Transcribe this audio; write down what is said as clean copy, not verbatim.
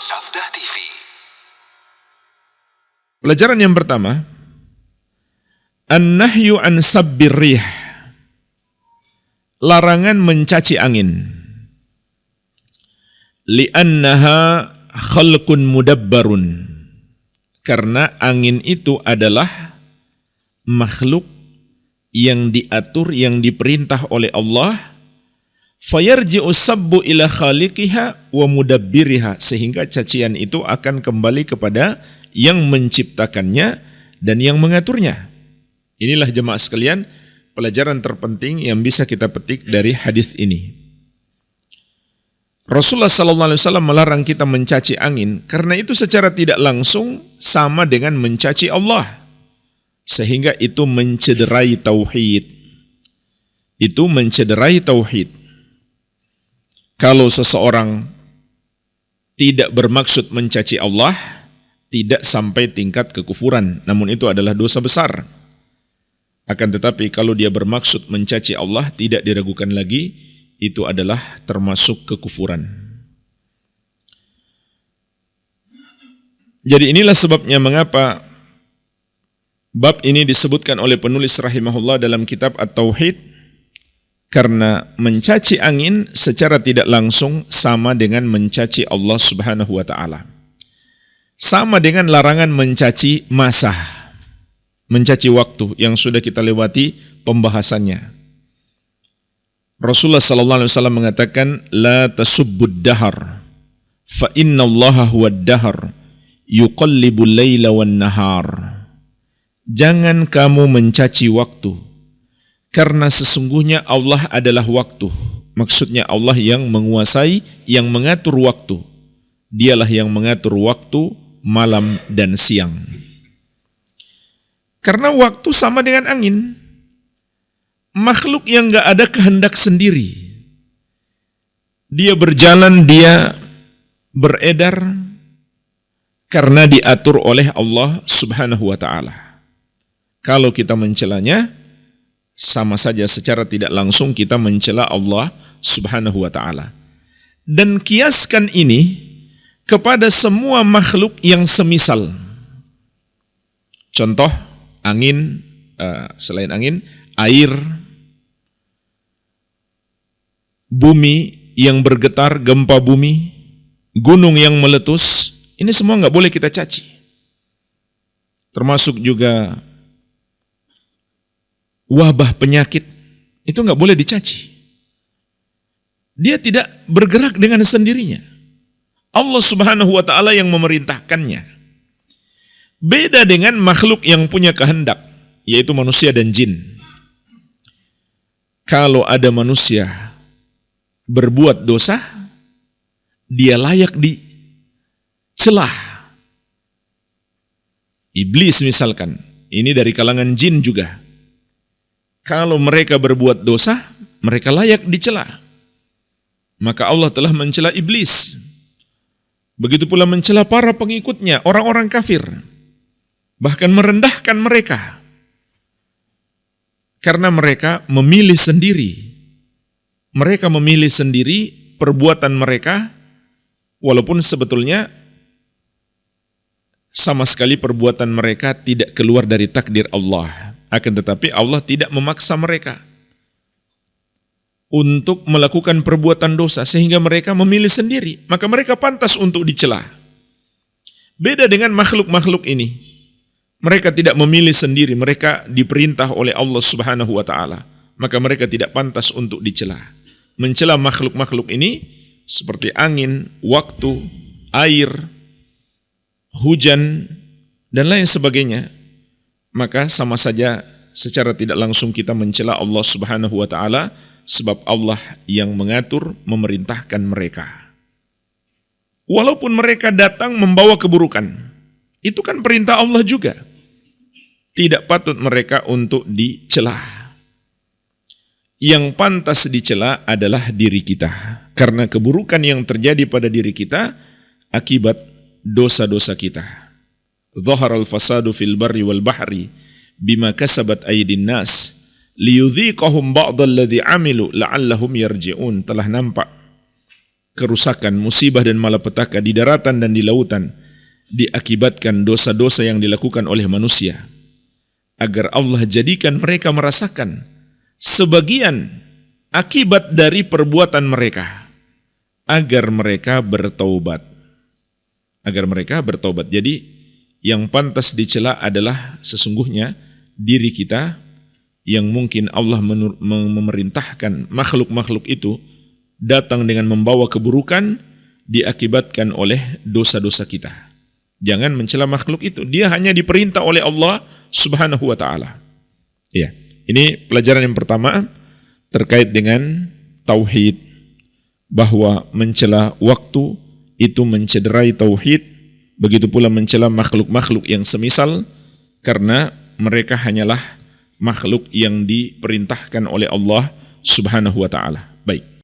Sabda TV. Pelajaran yang pertama, an-nahyu an sabbir rih, larangan mencaci angin. Li'annaha khalqun mudabbarun, karena angin itu adalah makhluk yang diatur, yang diperintah oleh Allah. Fayarji'u sabbu ila khaliqiha wa mudabbiriha, sehingga cacian itu akan kembali kepada yang menciptakannya dan yang mengaturnya. Inilah jemaah sekalian pelajaran terpenting yang bisa kita petik dari hadis ini. Rasulullah sallallahu alaihi wasallam melarang kita mencaci angin karena itu secara tidak langsung sama dengan mencaci Allah, sehingga itu mencederai tauhid. Itu mencederai tauhid. Kalau seseorang tidak bermaksud mencaci Allah, tidak sampai tingkat kekufuran, namun itu adalah dosa besar. Akan tetapi kalau dia bermaksud mencaci Allah, tidak diragukan lagi, itu adalah termasuk kekufuran. Jadi inilah sebabnya mengapa bab ini disebutkan oleh penulis rahimahullah dalam kitab At-Tauhid, karena mencaci angin secara tidak langsung sama dengan mencaci Allah Subhanahu wa taala. Sama dengan larangan mencaci masa, mencaci waktu yang sudah kita lewati pembahasannya. Rasulullah sallallahu alaihi wasallam mengatakan, la tasubbud dahar fa innallaha huwad dahar yuqallibul laila wan nahar. Jangan kamu mencaci waktu, karena sesungguhnya Allah adalah waktu. Maksudnya Allah yang menguasai, yang mengatur waktu. Dialah yang mengatur waktu malam dan siang. Karena waktu sama dengan angin. Makhluk yang gak ada kehendak sendiri. Dia berjalan, dia beredar karena diatur oleh Allah Subhanahu wa taala. Kalau kita mencelanya, sama saja secara tidak langsung kita mencela Allah Subhanahu wa taala. Dan kiaskan ini kepada semua makhluk yang semisal. Contoh, angin, selain angin, air, bumi yang bergetar, gempa bumi, gunung yang meletus, ini semua nggak boleh kita caci. Termasuk juga wabah penyakit, itu nggak boleh dicaci. Dia tidak bergerak dengan sendirinya. Allah Subhanahu wa taala yang memerintahkannya. Beda dengan makhluk yang punya kehendak, yaitu manusia dan jin. Kalau ada manusia berbuat dosa, dia layak dicelah. Iblis misalkan, ini dari kalangan jin juga. Kalau mereka berbuat dosa, mereka layak dicela. Maka Allah telah mencela iblis. Begitu pula mencela para pengikutnya, orang-orang kafir. Bahkan merendahkan mereka. Karena mereka memilih sendiri. Mereka memilih sendiri perbuatan mereka, walaupun sebetulnya sama sekali perbuatan mereka tidak keluar dari takdir Allah. Akan tetapi Allah tidak memaksa mereka untuk melakukan perbuatan dosa sehingga mereka memilih sendiri, maka mereka pantas untuk dicela. Beda dengan makhluk-makhluk ini. Mereka tidak memilih sendiri, mereka diperintah oleh Allah Subhanahu wa taala, maka mereka tidak pantas untuk dicela. Mencela makhluk-makhluk ini seperti angin, waktu, air, hujan dan lain sebagainya, maka sama saja secara tidak langsung kita mencela Allah Subhanahu wa taala, sebab Allah yang mengatur, memerintahkan mereka. Walaupun mereka datang membawa keburukan, itu kan perintah Allah juga. Tidak patut mereka untuk dicela. Yang pantas dicela adalah diri kita, karena keburukan yang terjadi pada diri kita akibat dosa-dosa kita. Zaharal fasadu fil barri wal bahri bima kasabat aydin nas liyudhiqahum ba'dalladzi amilu la'allahum yarji'un. Telah nampak kerusakan, musibah dan malapetaka di daratan dan di lautan diakibatkan dosa-dosa yang dilakukan oleh manusia, agar Allah jadikan mereka merasakan sebagian akibat dari perbuatan mereka, agar mereka bertaubat. Jadi yang pantas dicela adalah sesungguhnya diri kita yang mungkin Allah memerintahkan makhluk-makhluk itu datang dengan membawa keburukan diakibatkan oleh dosa-dosa kita. Jangan mencela makhluk itu, dia hanya diperintah oleh Allah Subhanahu wa taala. Ya, ini pelajaran yang pertama terkait dengan tauhid, bahwa mencela waktu itu mencederai tauhid, begitu pula mencela makhluk-makhluk yang semisal, karena mereka hanyalah makhluk yang diperintahkan oleh Allah Subhanahu wa taala. Baik.